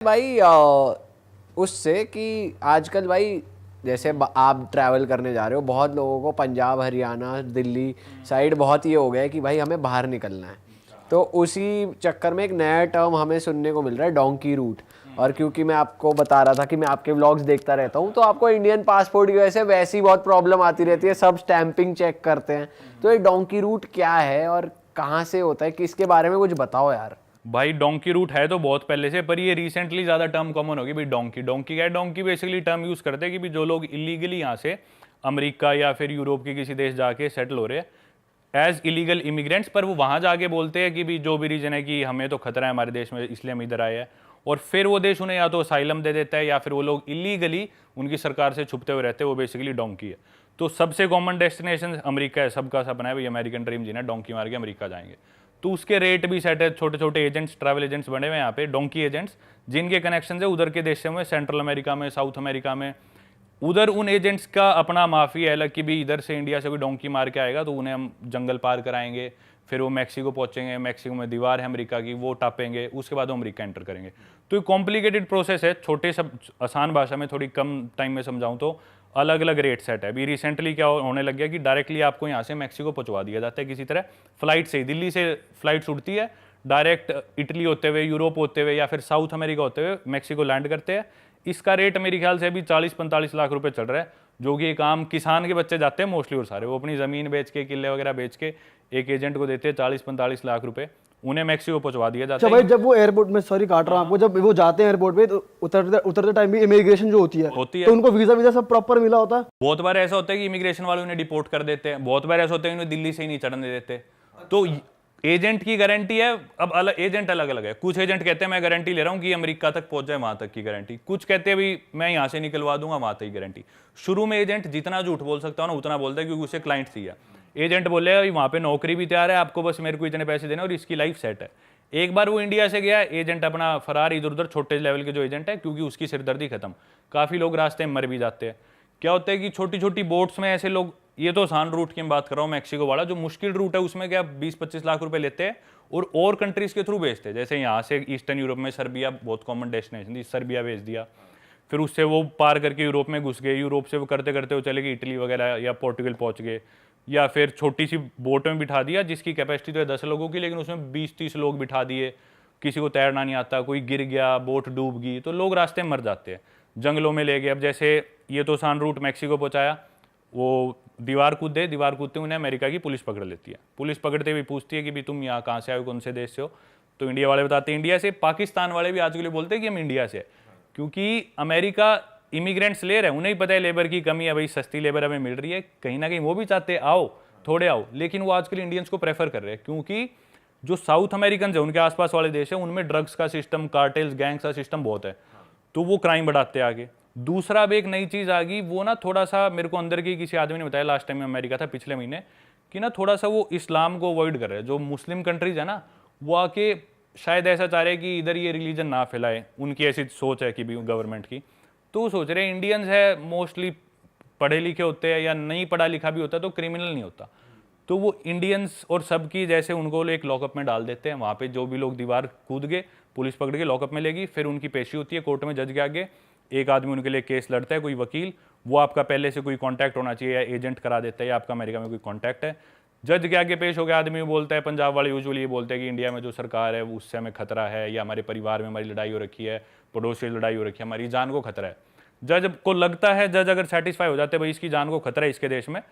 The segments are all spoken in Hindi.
भाई उससे कि आजकल भाई जैसे आप ट्रैवल करने जा रहे हो, बहुत लोगों को पंजाब हरियाणा दिल्ली साइड बहुत ये हो गया है कि भाई हमें बाहर निकलना है। तो उसी चक्कर में एक नया टर्म हमें सुनने को मिल रहा है, डोंकी रूट। और क्योंकि मैं आपको बता रहा था कि मैं आपके व्लॉग्स देखता रहता हूँ, तो आपको इंडियन पासपोर्ट की वजह से वैसी बहुत प्रॉब्लम आती रहती है, सब स्टैंपिंग चेक करते हैं। तो ये डोंकी रूट क्या है और कहाँ से होता है, किसके बारे में कुछ बताओ यार। भाई डोंकी रूट है तो बहुत पहले से, पर ये रिसेंटली ज़्यादा टर्म कॉमन होगी। भाई डोंकी डोंकी क्या है? डोंकी बेसिकली टर्म यूज़ करते हैं कि भी जो लोग इलीगली यहाँ से अमेरिका या फिर यूरोप के किसी देश जाके सेटल हो रहे हैं एज इलीगल इमिग्रेंट्स, पर वो वहाँ जाके बोलते हैं कि भी जो भी रीज़न है कि हमें तो खतरा है हमारे देश में इसलिए हम इधर आए हैं, और फिर वो देश उन्हें या तो असाइलम दे देता है या फिर वो लोग इलीगली उनकी सरकार से छुपते हुए रहते हैं। वो बेसिकली डोंकी है। तो सबसे कॉमन डेस्टिनेशन अमेरिका है, सबका सपना है भाई अमेरिकन ड्रीम जीना, डोंकी मार के अमेरिका जाएंगे। तो उसके रेट भी सेट है, छोटे छोटे एजेंट्स, ट्रैवल एजेंट्स बने हुए हैं यहाँ पे, डोंकी एजेंट्स, जिनके कनेक्शन है उधर के देशों में, सेंट्रल अमेरिका में, साउथ अमेरिका में। उधर उन एजेंट्स का अपना माफी है अलग कि भी इधर से इंडिया से कोई डोंकी मार के आएगा तो उन्हें हम जंगल पार कराएंगे, फिर वो मैक्सिको पहुंचेंगे, मैक्सिको में दीवार है अमेरिका की, वो टापेंगे, उसके बाद वो अमेरिका एंटर करेंगे। तो ये कॉम्प्लिकेटेड प्रोसेस है। छोटे सब आसान भाषा में थोड़ी कम टाइम में समझाऊं तो अलग अलग रेट सेट है। अभी रिसेंटली क्या होने लग गया कि डायरेक्टली आपको यहाँ से मैक्सिको पहुंचवा दिया जाता है किसी तरह फ्लाइट से ही। दिल्ली से फ्लाइट उड़ती है डायरेक्ट, इटली होते हुए, यूरोप होते हुए या फिर साउथ अमेरिका होते हुए मैक्सिको लैंड करते हैं। इसका रेट मेरे ख्याल से अभी 40-45 लाख रुपए चल रहा है, जो कि एक आम किसान के बच्चे जाते हैं मोस्टली, और सारे वो अपनी ज़मीन बेच के, किले वगैरह बेच के एक एजेंट को देते हैं 40-45 लाख रुपए, उन्हें मैक्सिको पहुंचवा दिया जाता है। भाई जब वो एयरपोर्ट में, सॉरी काट रहा हूँ आपको, जब वो जाते हैं एयरपोर्ट पे तो उतरते टाइम भी इमिग्रेशन जो होती है तो उनको वीजा सब प्रॉपर मिला होता है। बहुत बार ऐसा होता है कि इमिग्रेशन वाले उन्हें डिपोर्ट कर देते हैं, बहुत बार ऐसा होता है कि उन्हें दिल्ली से ही नहीं चढ़ने देते। तो एजेंट की गारंटी है। अब अलग एजेंट अलग अलग है। कुछ एजेंट कहते हैं मैं गारंटी ले रहा हूं कि अमेरिका तक पहुंच जाए, वहां तक की गारंटी। कुछ कहते हैं भी मैं यहां से निकलवा दूंगा, वहां तक की गारंटी। शुरू में एजेंट जितना झूठ बोल सकता है ना उतना बोलता है, क्योंकि उसे क्लाइंट चाहिए। एजेंट बोलेगा वहां पे नौकरी भी तैयार है, आपको बस मेरे को इतने पैसे देने और इसकी लाइफ सेट है। एक बार वो इंडिया से गया एजेंट अपना फरार, इधर उधर छोटे लेवल के जो एजेंट है, क्योंकि उसकी सिरदर्दी खत्म। काफी लोग रास्ते में मर भी जाते हैं। क्या होता है कि छोटी छोटी बोट्स में ऐसे लोग, ये तो आसान रूट की मैं बात कर रहा हूँ मैक्सिको वाला, जो मुश्किल रूट है उसमें क्या 20-25 लाख रुपए लेते हैं और कंट्रीज के थ्रू भेजते हैं। जैसे यहाँ से ईस्टर्न यूरोप में सर्बिया बहुत कॉमन डेस्टिनेशन थी, सर्बिया भेज दिया, फिर उससे वो पार करके यूरोप में घुस गए, यूरोप से वो करते करते वो चले गए इटली वगैरह या पोर्टुगल पहुंच गए, या फिर छोटी सी बोट में बिठा दिया जिसकी कैपेसिटी तो है 10 लोगों की, लेकिन उसमें 20-30 लोग बिठा दिए। किसी को तैरना नहीं आता, कोई गिर गया, बोट डूब गई, तो लोग रास्ते में मर जाते हैं। जंगलों में ले गए। अब जैसे ये तो आसान रूट मैक्सिको पहुंचाया, वो दीवार कूदे, दीवार कूदते उन्हें अमेरिका की पुलिस पकड़ लेती है। पुलिस पकड़ते हुए पूछती है कि भी तुम यहाँ कहाँ से आए हो, कौन से देश से हो? तो इंडिया वाले बताते हैं इंडिया से। पाकिस्तान वाले भी आज के लिए बोलते हैं कि हम इंडिया से, क्योंकि अमेरिका इमिग्रेंट्स ले रहे हैं, उन्हें ही पता है लेबर की कमी है, भाई सस्ती लेबर हमें मिल रही है, कहीं ना कहीं वो भी चाहते हैं आओ थोड़े आओ, लेकिन वो आजकल इंडियंस को प्रेफर कर रहे हैं, क्योंकि जो साउथ अमेरिकन है उनके आसपास वाले देश है उनमें ड्रग्स का सिस्टम, कार्टेल्स, गैंग्स का सिस्टम बहुत है, तो वो क्राइम बढ़ाते हैं आगे। दूसरा अब एक नई चीज आ गई, वो ना थोड़ा सा मेरे को अंदर की किसी आदमी ने बताया, लास्ट टाइम में अमेरिका था पिछले महीने, कि ना थोड़ा सा वो इस्लाम को अवॉइड कर रहे हैं। जो मुस्लिम कंट्रीज है ना, वो आके शायद ऐसा चाह रहे हैं कि इधर ये रिलीजन ना फैलाए, उनकी ऐसी सोच है कि भी गवर्नमेंट की। तो सोच रहे इंडियंस है मोस्टली पढ़े लिखे होते हैं, या नहीं पढ़ा लिखा भी होता है तो क्रिमिनल नहीं होता, तो वो इंडियंस और सबकी जैसे उनको एक लॉकअप में डाल देते हैं। वहाँ पे जो भी लोग दीवार कूद गए, पुलिस पकड़ के लॉकअप में लेगी, फिर उनकी पेशी होती है कोर्ट में जज के आगे। एक आदमी उनके लिए केस लड़ता है, कोई वकील, वो आपका पहले से कोई कॉन्टैक्ट होना चाहिए, या एजेंट करा देता है, या आपका अमेरिका में कोई कॉन्टैक्ट है। जज के आगे पेश हो गया, आदमी बोलता है, पंजाब वाले यूजुअली ये बोलते हैं कि इंडिया में जो सरकार है उससे हमें खतरा है, या हमारे परिवार में हमारी लड़ाई हो रखी है, पड़ोसी से लड़ाई हो रखी है, हमारी जान को खतरा है। जज को लगता है, जज अगर सेटिस्फाई हो जाते हैं भाई इसकी जान को खतरा है इसके देश में,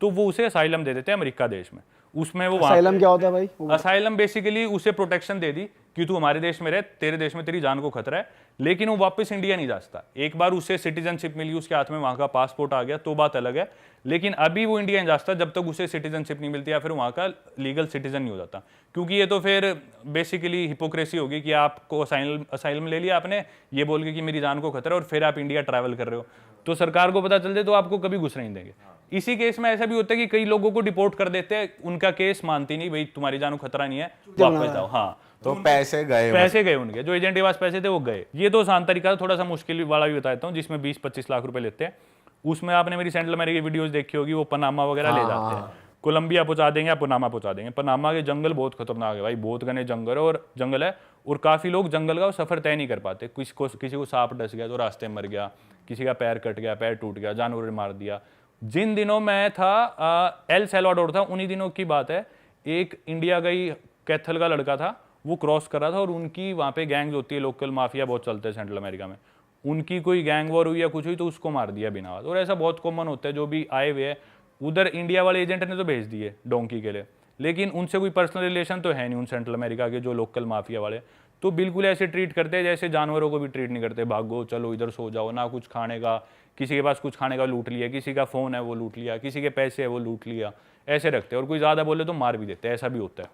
तो वो उसे असाइलम दे देते हैं अमेरिका देश में। उसमें वो असाइलम क्या होता है भाई? असाइलम बेसिकली उसे प्रोटेक्शन दे दी कि तू हमारे देश में रहे, तेरे देश में तेरी जान को खतरा है, लेकिन वो वापस इंडिया नहीं जा सकता। एक बार उसे सिटीजनशिप मिली, उसके हाथ में वहां का पासपोर्ट आ गया तो बात अलग है, लेकिन अभी वो इंडिया नहीं जा सकता जब तक उसे सिटीजनशिप नहीं मिलती या फिर वहां का लीगल सिटीजन नहीं हो जाता। क्योंकि ये तो फिर बेसिकली हिपोक्रेसी होगी कि आपको असाइलम ले लिया आपने, ये बोल के कि मेरी जान को खतरा है, और फिर आप इंडिया ट्रैवल कर रहे हो, तो सरकार को पता चल जाए तो आपको कभी घुस नहीं देंगे। इसी केस में ऐसा भी होता है कि कई लोगों को डिपोर्ट कर देते हैं, उनका केस मानती नहीं, भाई तुम्हारी जान को खतरा नहीं है, वापस जाओ। हाँ, तो पैसे गए उनके, जो एजेंट के पास पैसे थे वो गए। ये तो आसान तरीका था, थोड़ा सा मुश्किल वाला भी बताता हूँ, जिसमें 20-25 लाख रुपए लेते हैं। उसमें आपने मेरी सेंट्रल अमेरिका की वीडियोस देखी होगी, वो पनामा वगैरह ले जाते हैं। कोलंबिया पहुंचा देंगे या पनामा पहुंचा देंगे। पनामा के जंगल बहुत खतरनाक है भाई, बहुत घने जंगल है और काफ़ी लोग जंगल का सफ़र तय नहीं कर पाते। किसी को सांप डस गया तो रास्ते में मर गया, किसी का पैर कट गया, पैर टूट गया, जानवर ने मार दिया। जिन दिनों मैं था एल सैल्वाडोर था, उन्हीं दिनों की बात है, एक इंडिया का ही कैथल का लड़का था, वो क्रॉस कर रहा था और उनकी वहाँ पे गैंग्स होती है, लोकल माफिया बहुत चलते हैं सेंट्रल अमेरिका में, उनकी कोई गैंग वॉर हुई या कुछ हुई तो उसको मार दिया बिना बात। और ऐसा बहुत कॉमन होता है, जो भी आए हुए हैं उधर इंडिया वाले एजेंट ने तो भेज दिए डोंकी के लिए, लेकिन उनसे कोई पर्सनल रिलेशन तो है नहीं उन सेंट्रल अमेरिका के जो लोकल माफिया वाले, तो बिल्कुल ऐसे ट्रीट करते हैं जैसे जानवरों को भी ट्रीट नहीं करते। भागो चलो इधर सो जाओ, ना कुछ खाने का, किसी के पास कुछ खाने का लूट लिया, किसी का फ़ोन है वो लूट लिया, किसी के पैसे है वो लूट लिया, ऐसे रखते हैं। और कोई ज़्यादा बोले तो मार भी देते हैं, ऐसा भी होता है।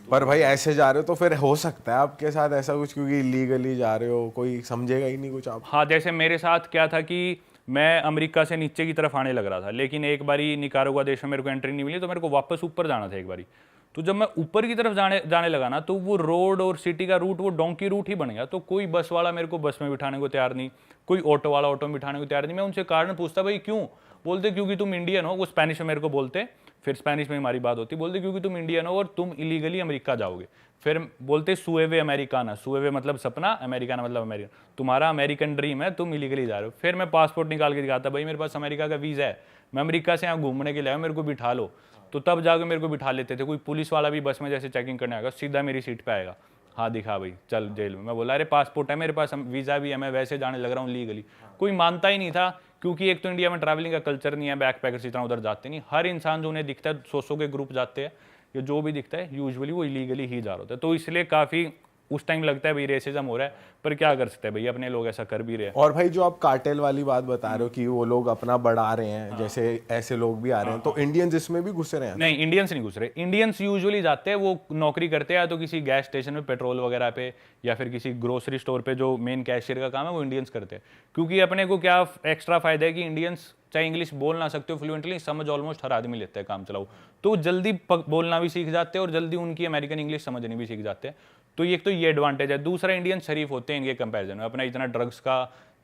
पर भाई ऐसे जा रहे हो तो फिर हो सकता है आपके साथ ऐसा कुछ, क्योंकि इलीगली जा रहे हो, कोई समझेगा ही नहीं कुछ आप। हाँ, जैसे मेरे साथ क्या था कि मैं अमेरिका से नीचे की तरफ आने लग रहा था, लेकिन एक बारी निकारागुआ देश में मेरे को एंट्री नहीं मिली, तो मेरे को वापस ऊपर जाना था एक बारी। तो जब मैं ऊपर की तरफ जाने लगा ना, तो वो रोड और सिटी का रूट वो डोंकी रूट ही बन गया। तो कोई बस वाला मेरे को बस में बिठाने को तैयार नहीं, कोई ऑटो वाला ऑटो में बिठाने को तैयार नहीं। मैं उनसे कारण पूछता, भाई क्यों? बोलते क्योंकि तुम इंडियन हो। वो स्पेनिश में मेरे को बोलते, फिर स्पेनिश में हमारी बात होती, बोलते क्योंकि तुम इंडियन हो और तुम इलीगली अमेरिका जाओगे। फिर बोलते सुएवे अमेरिकाना, सुएवे मतलब सपना, अमेरिकाना मतलब अमेरिकन, तुम्हारा अमेरिकन ड्रीम है, तुम इलीगली जा रहे हो। फिर मैं पासपोर्ट निकाल के दिखाता, भाई मेरे पास अमेरिका का वीज़ा है, मैं अमेरिका से यहाँ घूमने के लिए आया, मेरे को बिठा लो। तो तब जाकर मेरे को बिठा लेते थे। कोई पुलिस वाला भी बस में जैसे चेकिंग करने आएगा, सीधा मेरी सीट पे आएगा, हाँ दिखा भाई चल जेल में। मैं बोला अरे पासपोर्ट है मेरे पास, वीज़ा भी है, मैं वैसे जाने लग रहा हूँ लीगली। कोई मानता ही नहीं था, क्योंकि एक तो इंडिया में ट्रैवलिंग का कल्चर नहीं है, बैकपैकर्स इतना उधर जाते नहीं। हर इंसान जो उन्हें दिखता है, 100 के ग्रुप जाते हैं या जो भी दिखता है, यूजुअली वो इलीगली ही जा रहे होते हैं। तो इसलिए काफ़ी उस टाइम लगता है भाई रेसिज्म हो रहा है, पर क्या कर सकते हैं भाई, अपने लोग ऐसा कर भी रहे हैं। और भाई जो आप कार्टेल वाली बात बता रहे हो कि वो लोग अपना बढ़ा रहे हैं, जैसे ऐसे लोग भी आ रहे हैं, तो इंडियंस इसमें भी घुस रहे हैं? नहीं, इंडियंस नहीं घुस रहे। इंडियंस यूजुअली जाते हैं, वो नौकरी करते हैं या तो किसी गैस स्टेशन में पेट्रोल वगैरह पे, या फिर किसी ग्रोसरी स्टोर पे जो मेन कैशियर का काम है वो इंडियंस करते हैं। क्योंकि अपने को क्या एक्स्ट्रा फायदा है कि इंडियंस चाहे इंग्लिश बोल ना सकते हो फ्लुएंटली, समझ ऑलमोस्ट हर आदमी लेता है काम चलाओ, तो जल्दी बोलना भी सीख जाते हैं और जल्दी उनकी अमेरिकन इंग्लिश समझनी भी सीख जाते हैं। तो एक तो ये एडवांटेज है। दूसरा, इंडियन शरीफ होते हैं इनके कंपैरिजन में। अपना इतना ड्रग्स का,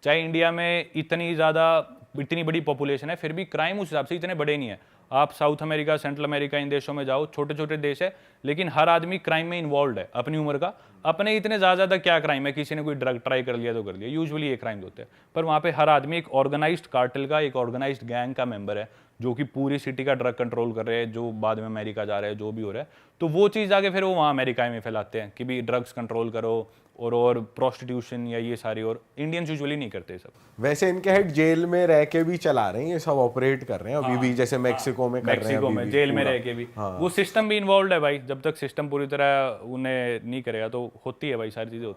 चाहे इंडिया में इतनी बड़ी पॉपुलेशन है, फिर भी क्राइम उस हिसाब से इतने बड़े नहीं है। आप साउथ अमेरिका, सेंट्रल अमेरिका, इन देशों में जाओ, छोटे छोटे देश है, लेकिन हर आदमी क्राइम में इन्वॉल्व है अपनी उम्र का। अपने इतने ज़्यादा क्या क्राइम है, किसी ने कोई ड्रग ट्राई कर लिया तो कर लिया, यूजुअली ये क्राइम होते हैं। पर वहाँ पे हर आदमी एक ऑर्गेनाइज्ड कार्टेल का, एक ऑर्गेनाइज्ड गैंग का मेंबर है, जो कि पूरी सिटी का ड्रग कंट्रोल कर रहे हैं, जो बाद में अमेरिका जा रहे हैं, जो भी हो रहा है। तो वो चीज़ आगे फिर वो वहाँ अमेरिका में फैलाते हैं कि भी ड्रग्स कंट्रोल करो और प्रोस्टिट्यूशन या ये सारी, और इंडियंस यूजुअली नहीं करते सब। वैसे इनके हेड जेल में रह के भी चला रहे हैं, ये सब ऑपरेट कर रहे हैं अभी भी, जैसे मेक्सिको में कर रहे हैं। मेक्सिको में जेल में रह के भी वो सिस्टम भी इन्वॉल्व है भाई। जब तक सिस्टम पूरी तरह उन्हें नहीं करेगा तो होती है भाई, सारी चीज़ें होती है।